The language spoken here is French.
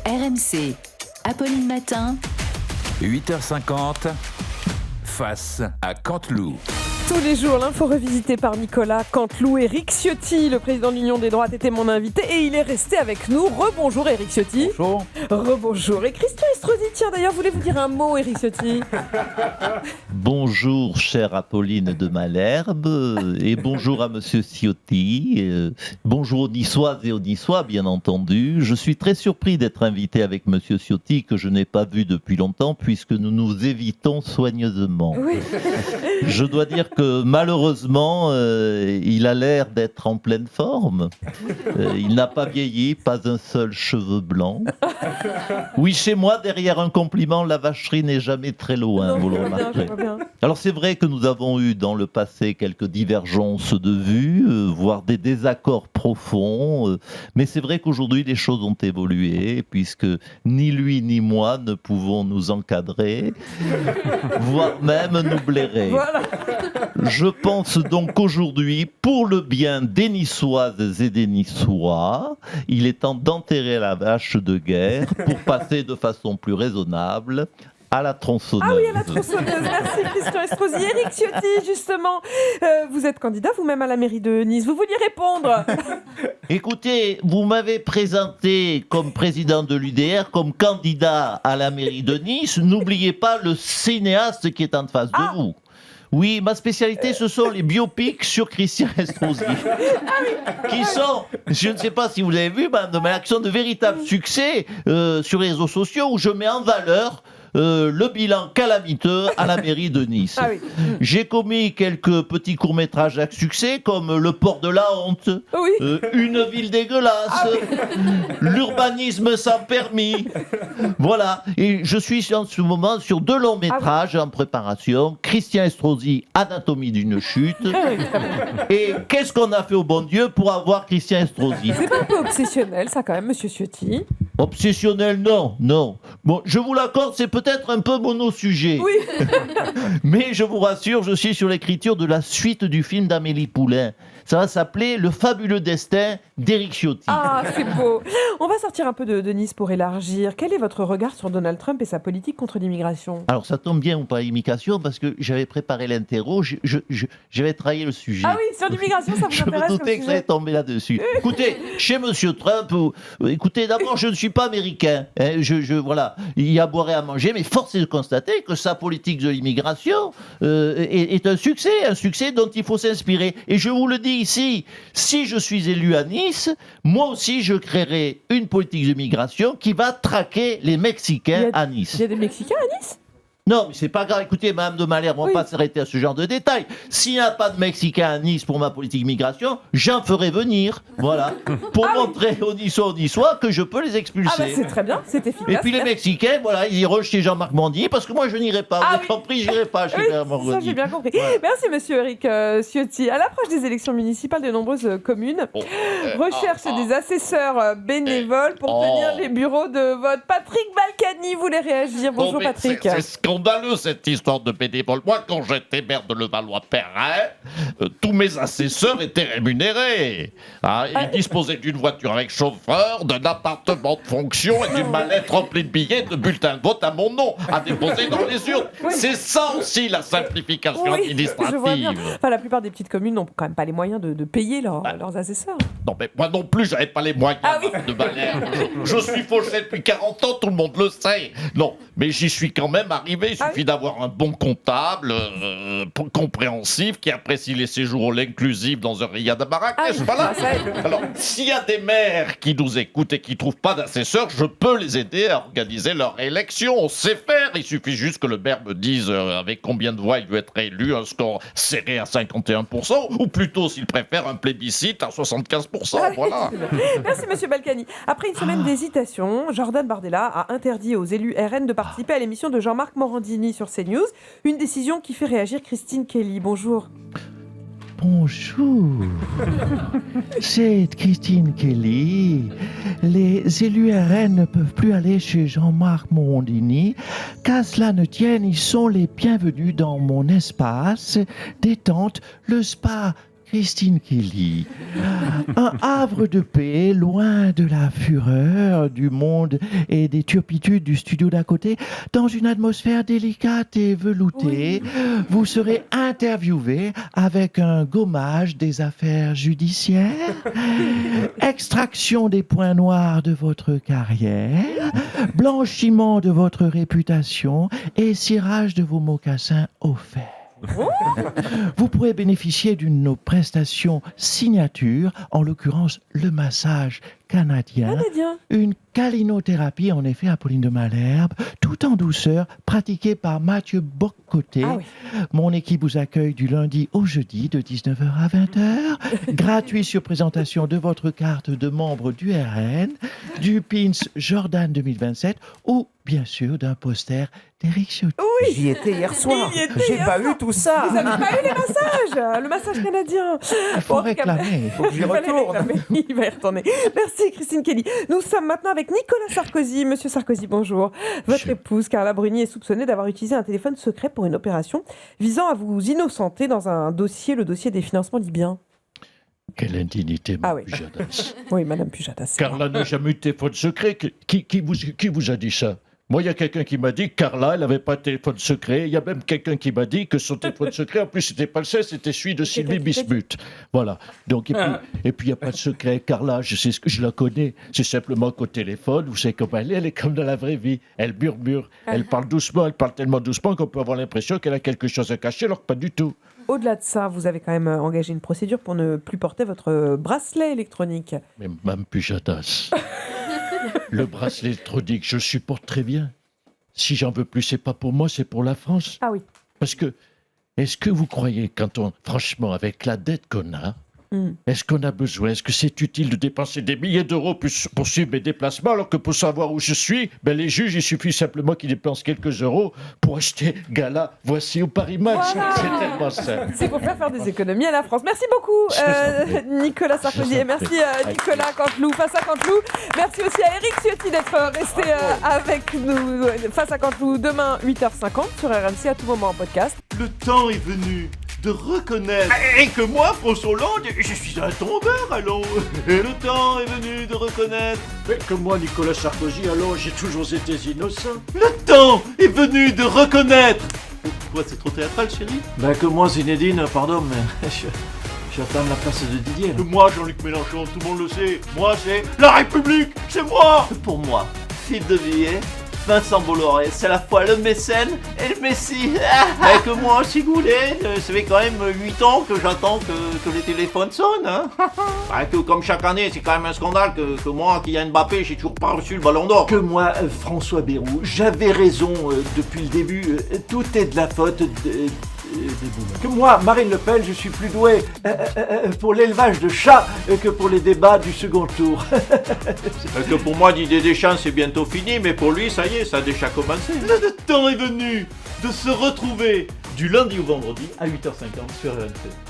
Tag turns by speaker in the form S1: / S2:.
S1: RMC, Apolline Matin,
S2: 8h50, face à Canteloup.
S3: Tous les jours, l'info revisitée par Nicolas Canteloup. Éric Ciotti, le président de l'Union des droites, était mon invité et il est resté avec nous. Rebonjour Éric Ciotti.
S2: Bonjour.
S3: Rebonjour. Et Christian Estrosi, tiens d'ailleurs, voulez-vous dire un mot Éric Ciotti?
S4: Bonjour chère Apolline de Malherbe et bonjour à monsieur Ciotti. Bonjour aux Niçoises et aux Niçois bien entendu. Je suis très surpris d'être invité avec monsieur Ciotti que je n'ai pas vu depuis longtemps puisque nous nous évitons soigneusement.
S3: Oui.
S4: Je dois dire que malheureusement il a l'air d'être en pleine forme. Il n'a pas vieilli, pas un seul cheveu blanc. Oui, chez moi derrière un compliment la vacherie n'est jamais très loin,
S3: Non,
S4: vous le
S3: je vois bien,
S4: remarquerez.
S3: je vois bien.
S4: Alors c'est vrai que nous avons eu dans le passé quelques divergences de vues, voire des désaccords profonds, mais c'est vrai qu'aujourd'hui les choses ont évolué puisque ni lui ni moi ne pouvons nous encadrer, voire même nous blairer.
S3: Voilà.
S4: Je pense donc qu'aujourd'hui, pour le bien des Niçoises et des Niçois, il est temps d'enterrer la vache de guerre pour passer de façon plus raisonnable à la tronçonneuse.
S3: Ah oui, à la tronçonneuse. Merci Christian Estrosi. Éric Ciotti, justement, vous êtes candidat vous-même à la mairie de Nice. Vous vouliez répondre?
S4: Écoutez, vous m'avez présenté comme président de l'UDR, comme candidat à la mairie de Nice. N'oubliez pas le cinéaste qui est en face de vous. Oui, ma spécialité, ce sont les biopics sur Christian Estrosi. Qui sont, je ne sais pas si vous avez vu, mais qui sont de véritables succès sur les réseaux sociaux où je mets en valeur le bilan calamiteux à la mairie de Nice.
S3: Ah oui.
S4: J'ai commis quelques petits courts-métrages à succès comme Le port de la honte,
S3: Oui.
S4: Une ville dégueulasse, L'urbanisme sans permis. Voilà. Et je suis en ce moment sur 2 longs métrages en préparation. Christian Estrosi, Anatomie d'une chute. Et qu'est-ce qu'on a fait au bon Dieu pour avoir Christian Estrosi?
S3: C'est pas un peu obsessionnel, ça, quand même, monsieur Ciotti?
S4: Obsessionnel, non. Bon, je vous l'accorde, c'est peut-être un peu mono-sujet.
S3: Oui.
S4: Mais je vous rassure, je suis sur l'écriture de la suite du film d'Amélie Poulain. Ça va s'appeler Le fabuleux destin d'Éric Ciotti.
S3: Ah, c'est beau. On va sortir un peu de Nice pour élargir. Quel est votre regard sur Donald Trump et sa politique contre l'immigration?
S4: Alors ça tombe bien, on parle d'immigration, parce que j'avais préparé l'interro, j'avais travaillé le sujet.
S3: Ah oui, sur l'immigration, ça vous
S4: Je
S3: intéresse
S4: me
S3: comme
S4: doutais que ça allait
S3: sujet?
S4: tomber là-dessus. Écoutez, chez Monsieur Trump, écoutez, d'abord, je ne suis pas américain. Hein, voilà, il y a à boire et à manger, mais force est de constater que sa politique de l'immigration est un succès dont il faut s'inspirer. Et je vous le dis ici, si je suis élu à Nice, moi aussi, je créerai une politique d'immigration qui va traquer les Mexicains à Nice.
S3: Il y a des Mexicains à Nice?
S4: Non, mais c'est pas grave. Écoutez, Madame de Malherbe, on va pas s'arrêter à ce genre de détails. S'il n'y a pas de Mexicains à Nice pour ma politique migration, j'en ferai venir. Voilà. Pour montrer aux Niçois que je peux les expulser.
S3: Ah bah c'est très bien, c'est efficace.
S4: Et puis les Mexicains, voilà, ils iront chez Jean-Marc Mondier parce que moi je n'irai pas.
S3: Ah
S4: Vous avez compris, j'irai pas chez Jean-Marc
S3: ça
S4: Mondier.
S3: j'ai bien compris.
S4: Voilà.
S3: Merci monsieur Éric Ciotti. À l'approche des élections municipales de nombreuses communes recherchent des assesseurs bénévoles pour tenir les bureaux de vote. Patrick Balkany voulait réagir. Bonjour
S5: Non, mais
S3: Patrick.
S5: C'est scandaleux cette histoire de bénévoles. Moi, quand j'étais maire de Levallois-Perrin, tous mes assesseurs étaient rémunérés. Hein, ils disposaient d'une voiture avec chauffeur, d'un appartement de fonction et d'une mallette remplie de billets de bulletins de vote à mon nom à déposer dans les urnes.
S3: Oui.
S5: C'est ça aussi la simplification
S3: Oui,
S5: administrative.
S3: je vois bien. Enfin, la plupart des petites communes n'ont quand même pas les moyens de payer leurs assesseurs.
S5: Non, mais moi non plus, j'avais pas les moyens
S3: Ah oui.
S5: de Malherbe. Je suis fauché depuis 40 ans, tout le monde le sait. Non, mais j'y suis quand même arrivé. Il suffit d'avoir un bon comptable, compréhensif, qui apprécie les séjours all inclusifs dans un riad à Marrakech. Voilà.
S3: ça aide.
S5: Alors, s'il y a des maires qui nous écoutent et qui trouvent pas d'assesseurs, je peux les aider à organiser leur élection. On sait faire. Il suffit juste que le maire me dise avec combien de voix il veut être élu, un score serré à 51%, ou plutôt, s'il préfère, un plébiscite à 75%. Voilà.
S3: Merci monsieur Balkany. Après une semaine d'hésitation, Jordan Bardella a interdit aux élus RN de participer à l'émission de Jean-Marc Morandini sur CNews. Une décision qui fait réagir Christine Kelly. Bonjour.
S4: Bonjour, c'est Christine Kelly. Les élus RN ne peuvent plus aller chez Jean-Marc Morandini. Qu'à cela ne tienne, ils sont les bienvenus dans mon espace détente, le spa Christine Kelly. Un havre de paix, loin de la fureur du monde et des turpitudes du studio d'à côté, dans une atmosphère délicate et veloutée, vous serez interviewé avec un gommage des affaires judiciaires, extraction des points noirs de votre carrière, blanchiment de votre réputation et cirage de vos mocassins offerts. Vous pourrez bénéficier d'une de nos prestations signature, en l'occurrence le massage canadien, une calinothérapie en effet Apolline de Malherbe, tout en douceur, pratiquée par Mathieu Boccoté. Mon équipe vous accueille du lundi au jeudi de 19h à 20h, gratuit sur présentation de votre carte de membre du RN, du pins Jordan 2027 ou bien sûr d'un poster d'Éric Ciotti.
S6: Oui, j'y étais hier soir. J'ai pas eu tout ça.
S3: Vous n'avez pas eu les massages, le massage canadien.
S4: Il faut réclamer.
S6: Il faut que j'y retourne.
S3: Il va y retourner. Merci Christine Kelly. Nous sommes maintenant avec Nicolas Sarkozy. Monsieur Sarkozy, bonjour. Votre épouse, Carla Bruni, est soupçonnée d'avoir utilisé un téléphone secret pour une opération visant à vous innocenter dans un dossier, le dossier des financements libyens.
S7: Quelle indignité, Mme Pujadas.
S3: Oui, Madame Pujadas.
S7: Carla n'a jamais eu de téléphone secret. Qui vous a dit ça? Moi, il y a quelqu'un qui m'a dit que Carla, elle n'avait pas de téléphone secret. Il y a même quelqu'un qui m'a dit que son téléphone secret, en plus, c'était pas le sien, c'était celui de Sylvie Bismuth. Voilà. Donc, et puis, il n'y a pas de secret. Carla, je sais ce que je la connais. C'est simplement qu'au téléphone, vous savez comment elle est comme dans la vraie vie. Elle murmure, elle parle doucement, elle parle tellement doucement qu'on peut avoir l'impression qu'elle a quelque chose à cacher, alors que pas du tout.
S3: Au-delà de ça, vous avez quand même engagé une procédure pour ne plus porter votre bracelet électronique.
S7: Mais Mme Pujadas, le bracelet électronique, je le supporte très bien. Si j'en veux plus, c'est pas pour moi, c'est pour la France.
S3: Ah oui.
S7: Parce que, est-ce que vous croyez, franchement, avec la dette qu'on a, est-ce qu'on a besoin, est-ce que c'est utile de dépenser des milliers d'euros pour suivre mes déplacements, alors que pour savoir où je suis, les juges, il suffit simplement qu'ils dépensent quelques euros pour acheter Gala, Voici ou Paris Match.
S3: Voilà.
S7: C'est tellement simple.
S3: C'est pour faire des économies à la France. Merci beaucoup Nicolas Sarkozy et merci Nicolas Canteloup, face à Canteloup. Merci aussi à Éric Ciotti d'être resté avec nous face à Canteloup demain 8h50 sur RMC à tout moment en podcast.
S8: Le temps est venu de reconnaître. Et que moi, François Hollande, je suis un tombeur, allons. Le temps est venu de reconnaître.
S9: Mais que moi, Nicolas Sarkozy, alors j'ai toujours été innocent.
S8: Le temps est venu de reconnaître. Quoi, c'est trop théâtral, chérie?
S9: Ben que moi, Zinedine, pardon, mais j'attends la place de Didier.
S8: Que moi, Jean-Luc Mélenchon, tout le monde le sait. Moi, c'est la République, c'est moi.
S10: Pour moi, Philippe de Villiers, Vincent Bolloré, c'est à la fois le mécène et le messie. Et que moi aussi, Goulet, ça fait quand même 8 ans que j'attends que les téléphones sonnent. Hein. Que comme chaque année, c'est quand même un scandale que moi, qui a Mbappé, j'ai toujours pas reçu le ballon d'or.
S9: Que moi, François Bayrou, j'avais raison depuis le début. Tout est de la faute que moi, Marine Le Pen, je suis plus doué pour l'élevage de chats que pour les débats du second tour.
S10: Que pour moi, Didier Deschamps, c'est bientôt fini, mais pour lui, ça y est, ça a déjà commencé.
S8: Le temps est venu de se retrouver du lundi au vendredi à 8h50 sur RMC.